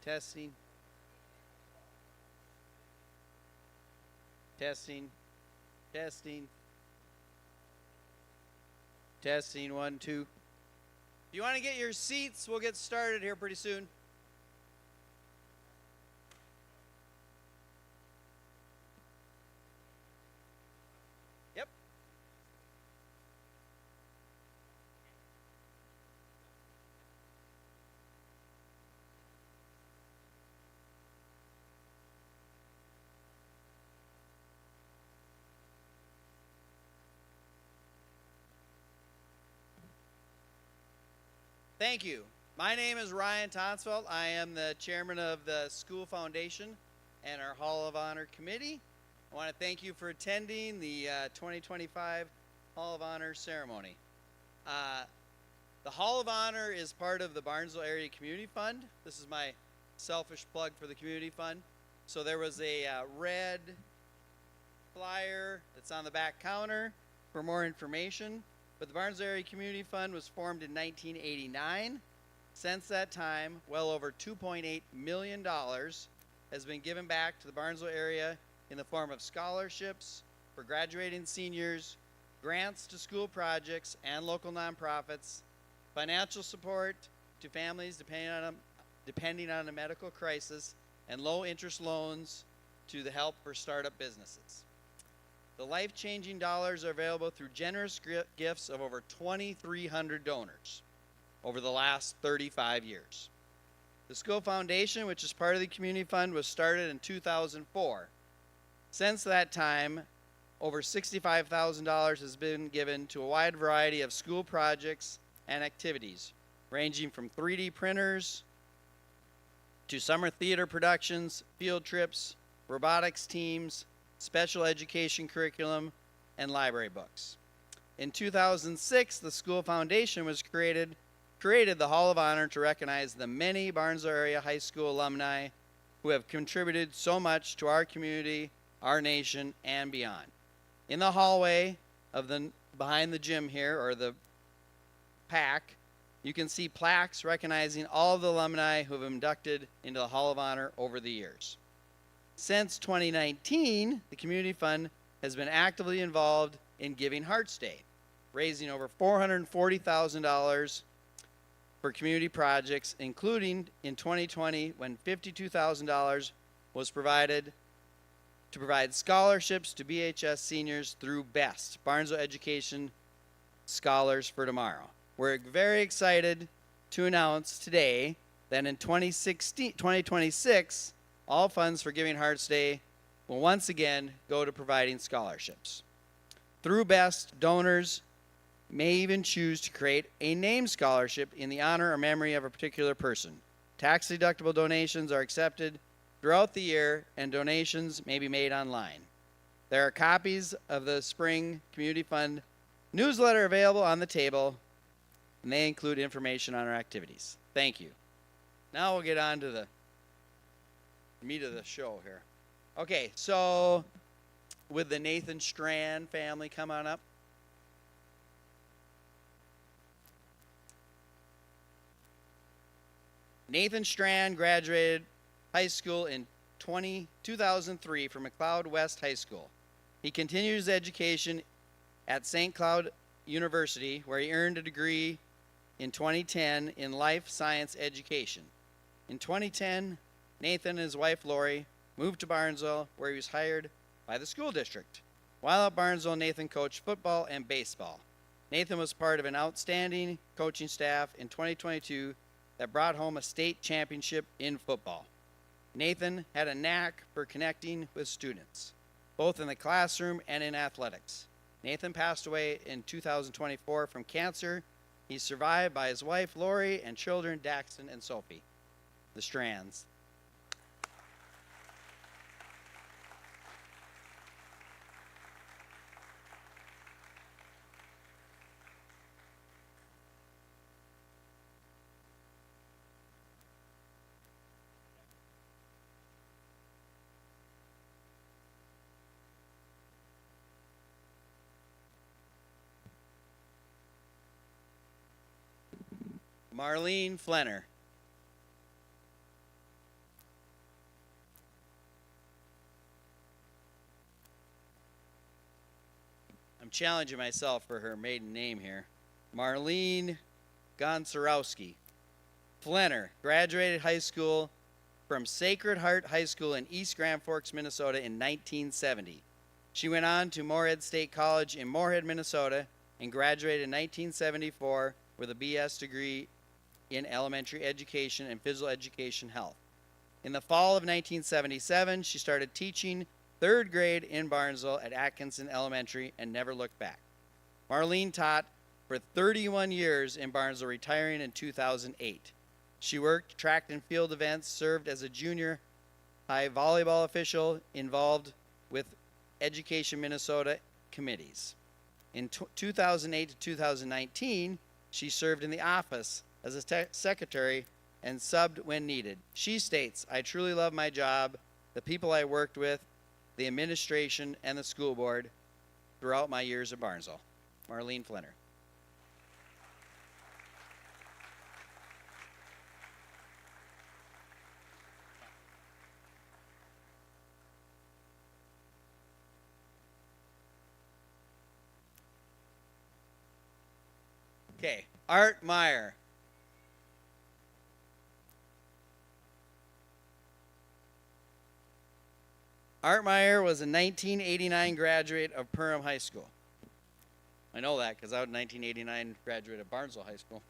Testing. Testing. Testing. Testing. 1, 2. If you want to get your seats, we'll get started here pretty soon. Yep. Thank you. My name is Ryan Tonsfeld. I am the chairman of the School Foundation and our Hall of Honor Committee. I want to thank you for attending the 2025 Hall of Honor ceremony. The Hall of Honor is part of the Barnesville Area Community Fund. This is my selfish plug for the Community Fund. So there was a red flyer that's on the back counter for more information. But the Barnesville Area Community Fund was formed in 1989. Since that time, well over $2.8 million has been given back to the Barnesville area in the form of scholarships for graduating seniors, grants to school projects and local nonprofits, financial support to families depending on a medical crisis, and low-interest loans to the help for startup businesses. The life-changing dollars are available through generous gifts of over 2,300 donors over the last 35 years. The School Foundation, which is part of the Community Fund, was started in 2004. Since that time, over $65,000 has been given to a wide variety of school projects and activities, ranging from 3D printers to summer theater productions, field trips, robotics teams, special education curriculum, and library books. In 2006, the School Foundation was created the Hall of Honor to recognize the many Barnesville area high school alumni who have contributed so much to our community, our nation, and beyond. In the hallway behind the gym here, or the PAC, you can see plaques recognizing all of the alumni who have been inducted into the Hall of Honor over the years. Since 2019, the Community Fund has been actively involved in Giving Hearts Day, raising over $440,000 for community projects, including in 2020 when $52,000 was provided to provide scholarships to BHS seniors through BEST, Barnesville Education Scholars for Tomorrow. We're very excited to announce today that in 2026, all funds for Giving Hearts Day will once again go to providing scholarships. Through BEST, donors may even choose to create a named scholarship in the honor or memory of a particular person. Tax-deductible donations are accepted throughout the year, and donations may be made online. There are copies of the Spring Community Fund newsletter available on the table, and they include information on our activities. Thank you. Now we'll get on to the meat of the show here. Okay, so with the Nathan Strand family, come on up. Nathan Strand graduated high school in 2003 from McLeod West High School. He continued his education at St. Cloud University, where he earned a degree in 2010 in life science education. In 2010, Nathan and his wife Lori moved to Barnesville, where he was hired by the school district. While at Barnesville, Nathan coached football and baseball. Nathan was part of an outstanding coaching staff in 2022 that brought home a state championship in football. Nathan had a knack for connecting with students, both in the classroom and in athletics. Nathan passed away in 2024 from cancer. He's survived by his wife Lori and children Daxton and Sophie, the Strands. Marlene Flenner. challenging myself for her maiden name here. Marlene Gonczarowski. Flenner graduated high school from Sacred Heart High School in East Grand Forks, Minnesota in 1970. She went on to Moorhead State College in Moorhead, Minnesota, and graduated in 1974 with a BS degree in elementary education and physical education health. In the fall of 1977, she started teaching third grade in Barnesville at Atkinson Elementary and never looked back. Marlene taught for 31 years in Barnesville, retiring in 2008. She worked track and field events, served as a junior high volleyball official, involved with Education Minnesota committees. In 2008 to 2019, she served in the office as a secretary and subbed when needed. She states, "I truly love my job, the people I worked with, the administration, and the school board throughout my years at Barnesville." Marlene Flenner. Okay, Art Meyer. Art Meyer was a 1989 graduate of Perham High School. I know that because I was a 1989 graduate of Barnesville High School.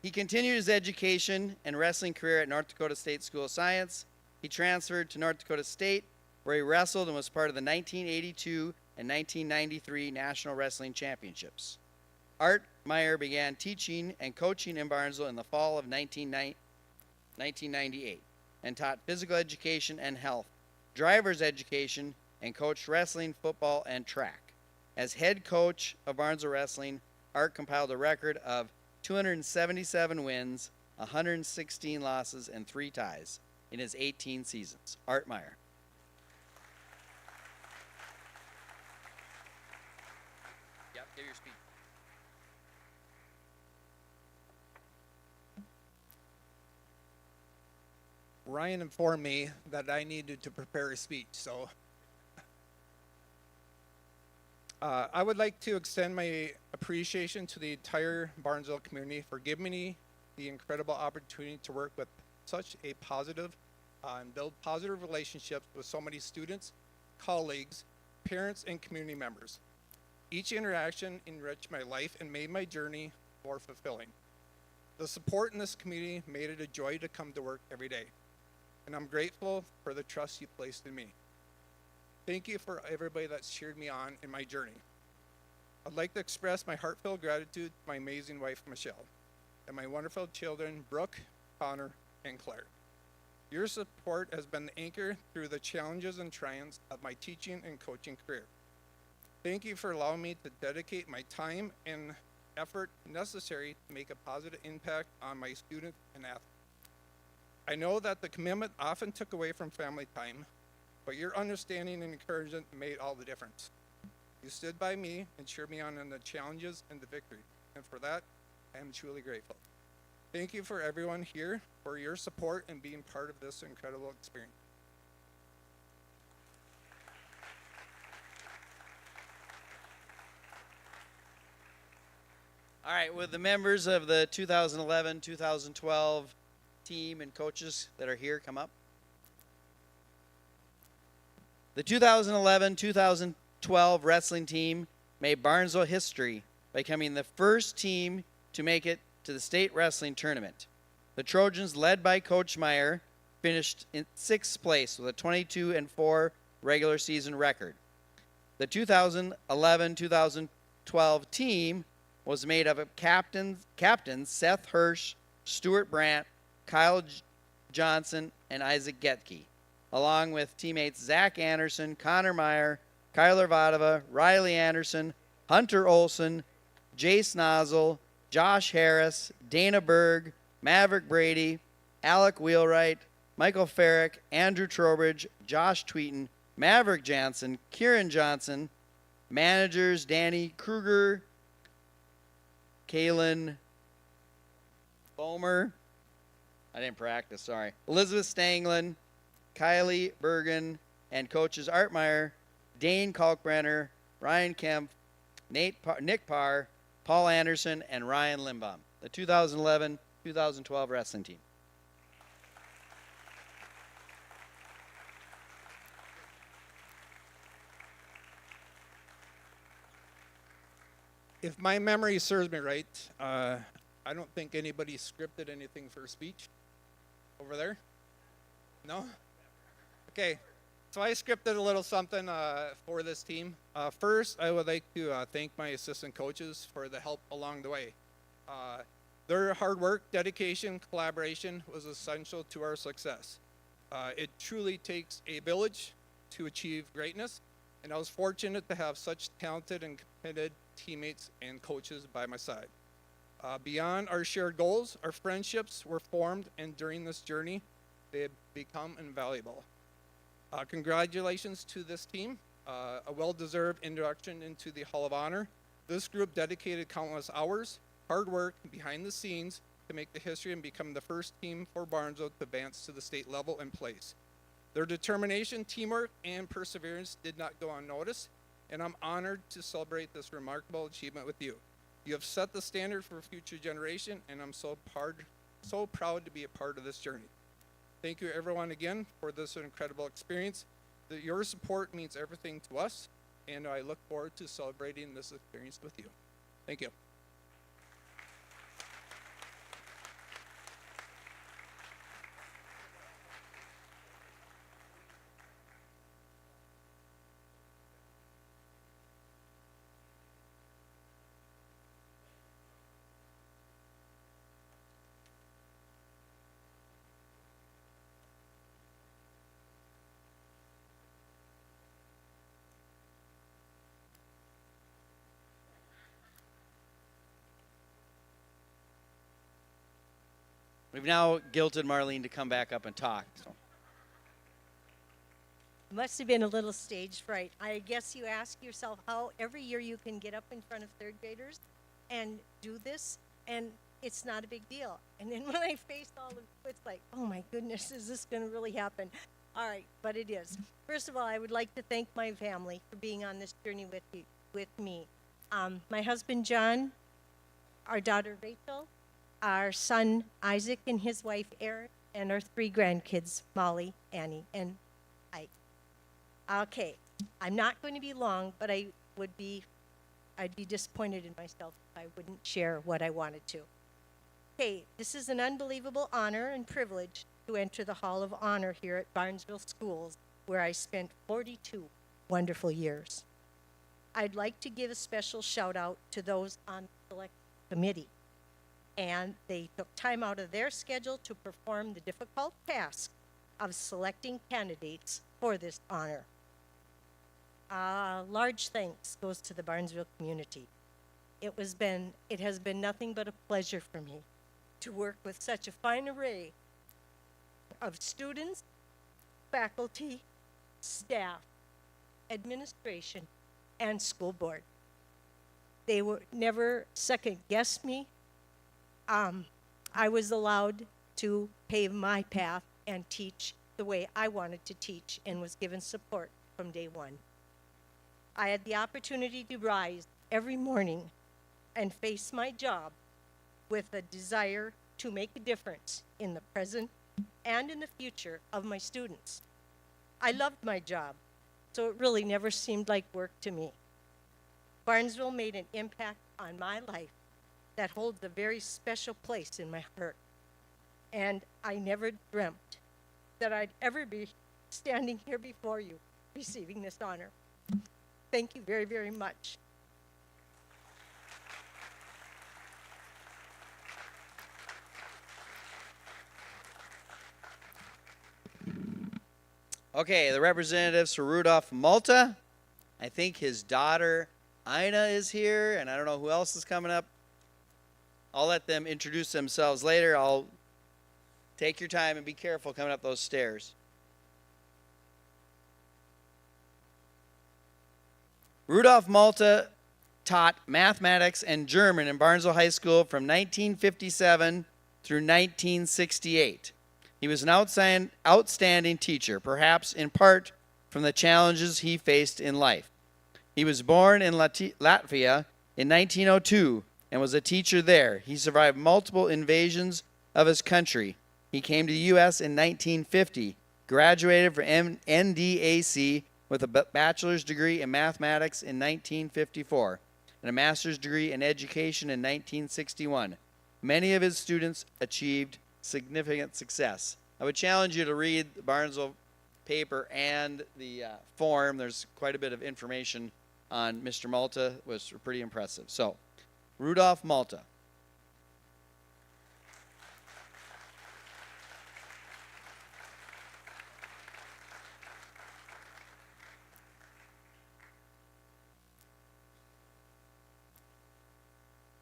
He continued his education and wrestling career at North Dakota State School of Science. He transferred to North Dakota State, where he wrestled and was part of the 1982 and 1993 National Wrestling Championships. Art Meyer began teaching and coaching in Barnesville in the fall of 1998 and taught physical education and health, driver's education, and coached wrestling, football, and track. As head coach of Barnesville Wrestling, Art compiled a record of 277 wins, 116 losses, and 3 ties in his 18 seasons. Art Meyer. Yep, give your speech. Ryan informed me that I needed to prepare a speech, so I would like to extend my appreciation to the entire Barnesville community for giving me the incredible opportunity to work with such a positive and build positive relationships with so many students, colleagues, parents, and community members. Each interaction enriched my life and made my journey more fulfilling. The support in this community made it a joy to come to work every day, and I'm grateful for the trust you placed in me. Thank you for everybody that's cheered me on in my journey. I'd like to express my heartfelt gratitude to my amazing wife, Michelle, and my wonderful children, Brooke, Connor, and Claire. Your support has been the anchor through the challenges and triumphs of my teaching and coaching career. Thank you for allowing me to dedicate my time and effort necessary to make a positive impact on my students and athletes. I know that the commitment often took away from family time, but your understanding and encouragement made all the difference. You stood by me and cheered me on in the challenges and the victory, and for that, I am truly grateful. Thank you for everyone here for your support and being part of this incredible experience. All right, with the members of the 2011-2012 team and coaches that are here come up. The 2011-2012 wrestling team made Barnesville history by becoming the first team to make it to the state wrestling tournament. The Trojans, led by Coach Meyer, finished in 6th place with a 22-4 regular season record. The 2011-2012 team was made up of captains Seth Hirsch, Stuart Brandt, Kyle Johnson, and Isaac Getke, along with teammates Zach Anderson, Connor Meyer, Kyler Vadova, Riley Anderson, Hunter Olson, Jace Nozzle, Josh Harris, Dana Berg, Maverick Brady, Alec Wheelwright, Michael Farrick, Andrew Trowbridge, Josh Tweeton, Maverick Jansen, Kieran Johnson, managers Danny Kruger, Kalen Bomer, I didn't practice, sorry, Elizabeth Stanglin, Kylie Bergen, and coaches Art Meyer, Dane Kalkbrenner, Ryan Kemp, Nick Parr, Paul Anderson, and Ryan Limbaum, the 2011-2012 wrestling team. If my memory serves me right, I don't think anybody scripted anything for a speech over there. No? Okay. So I scripted a little something for this team. First, I would like to thank my assistant coaches for the help along the way. Their hard work, dedication, collaboration was essential to our success. It truly takes a village to achieve greatness, and I was fortunate to have such talented and committed teammates and coaches by my side. Beyond our shared goals, our friendships were formed, and during this journey, they have become invaluable. Congratulations to this team, a well-deserved introduction into the Hall of Honor. This group dedicated countless hours, hard work behind the scenes to make the history and become the first team for Barnesville to advance to the state level and place. Their determination, teamwork, and perseverance did not go unnoticed, and I'm honored to celebrate this remarkable achievement with you. You have set the standard for future generation, and I'm so proud to be a part of this journey. Thank you everyone again for this incredible experience. Your support means everything to us, and I look forward to celebrating this experience with you. Thank you. We've now guilted Marlene to come back up and talk. So. Must have been a little stage fright. I guess you ask yourself how every year you can get up in front of third graders and do this, and it's not a big deal. And then when I faced all of it, it's like, oh my goodness, is this going to really happen? All right, but it is. First of all, I would like to thank my family for being on this journey with me. My husband, John, our daughter, Rachel, our son, Isaac, and his wife, Erin, and our 3 grandkids, Molly, Annie, and Ike. Okay, I'm not going to be long, but I'd be disappointed in myself if I wouldn't share what I wanted to. Okay, this is an unbelievable honor and privilege to enter the Hall of Honor here at Barnesville Schools, where I spent 42 wonderful years. I'd like to give a special shout out to those on the select committee. And they took time out of their schedule to perform the difficult task of selecting candidates for this honor. Large thanks goes to the Barnesville community. It has been nothing but a pleasure for me to work with such a fine array of students, faculty, staff, administration, and school board. They were never second-guessed me. I was allowed to pave my path and teach the way I wanted to teach and was given support from day one. I had the opportunity to rise every morning and face my job with a desire to make a difference in the present and in the future of my students. I loved my job, so it really never seemed like work to me. Barnesville made an impact on my life that holds a very special place in my heart. And I never dreamt that I'd ever be standing here before you, receiving this honor. Thank you very, very much. Okay, the representatives for Rudolph Malta. I think his daughter Ina is here, and I don't know who else is coming up. I'll let them introduce themselves later. I'll take your time and be careful coming up those stairs. Rudolph Malta taught mathematics and German in Barnesville High School from 1957 through 1968. He was an outstanding teacher, perhaps in part from the challenges he faced in life. He was born in Latvia in 1902 and was a teacher there. He survived multiple invasions of his country. He came to the U.S. in 1950, graduated from NDAC with a bachelor's degree in mathematics in 1954 and a master's degree in education in 1961. Many of his students achieved significant success. I would challenge you to read the Barnesville paper and the form. There's quite a bit of information on Mr. Malta. It was pretty impressive. So, Rudolph Malta.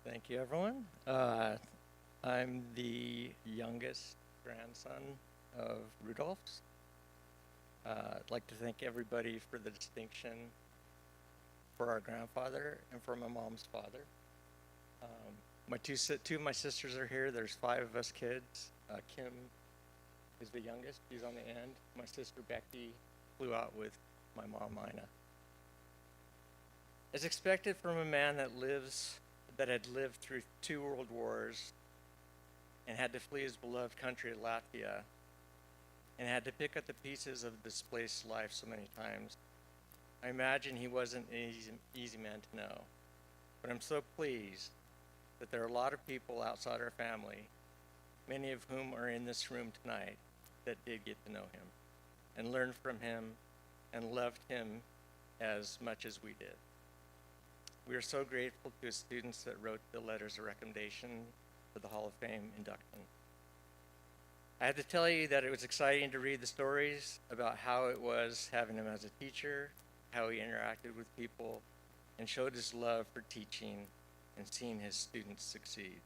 Thank you, everyone. I'm the youngest grandson of Rudolph's. I'd like to thank everybody for the distinction for our grandfather and for my mom's father. Two of my sisters are here. There's 5 of us kids. Kim is the youngest. She's on the end. My sister Becky flew out with my mom, Ina. As expected from a man that had lived through 2 world wars and had to flee his beloved country, Latvia, and had to pick up the pieces of displaced life so many times, I imagine he wasn't an easy man to know. But I'm so pleased that there are a lot of people outside our family, many of whom are in this room tonight, that did get to know him and learn from him and loved him as much as we did. We are so grateful to his students that wrote the letters of recommendation for the Hall of Fame induction. I have to tell you that it was exciting to read the stories about how it was having him as a teacher, how he interacted with people, and showed his love for teaching and seeing his students succeed.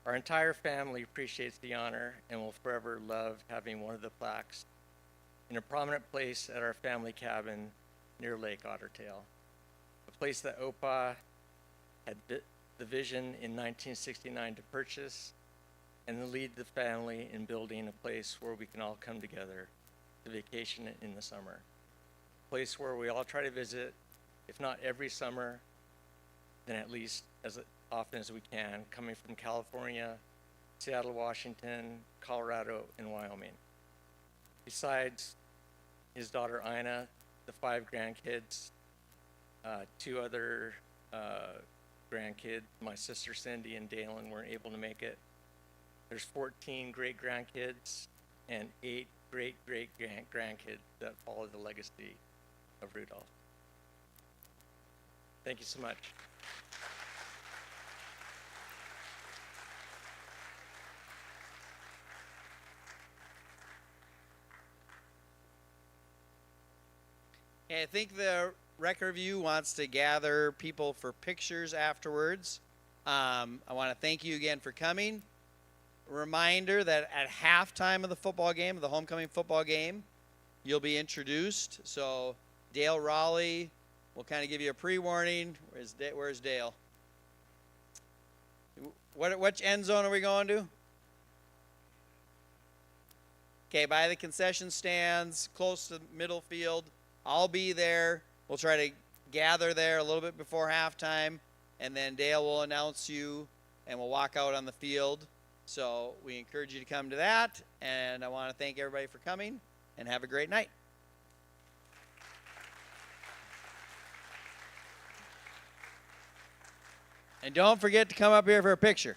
Our entire family appreciates the honor and will forever love having one of the plaques in a prominent place at our family cabin near Lake Ottertail, a place that Opa had the vision in 1969 to purchase and to lead the family in building a place where we can all come together to vacation in the summer. A place where we all try to visit, if not every summer, then at least as often as we can, coming from California, Seattle, Washington, Colorado, and Wyoming. Besides his daughter Ina, the 5 grandkids, 2 other grandkids, my sister Cindy and Dalen weren't able to make it. There's 14 great grandkids and 8 great grandkids that follow the legacy of Rudolph. Thank you so much. Okay, I think the Record Review wants to gather people for pictures afterwards. I want to thank you again for coming. Reminder that at halftime of the football game, the homecoming football game, you'll be introduced. So Dale Raleigh will kind of give you a pre-warning. Where's Dale? Which end zone are we going to? Okay, by the concession stands, close to the middle field. I'll be there. We'll try to gather there a little bit before halftime, and then Dale will announce you, and we'll walk out on the field. So we encourage you to come to that, and I want to thank everybody for coming, and have a great night. And don't forget to come up here for a picture.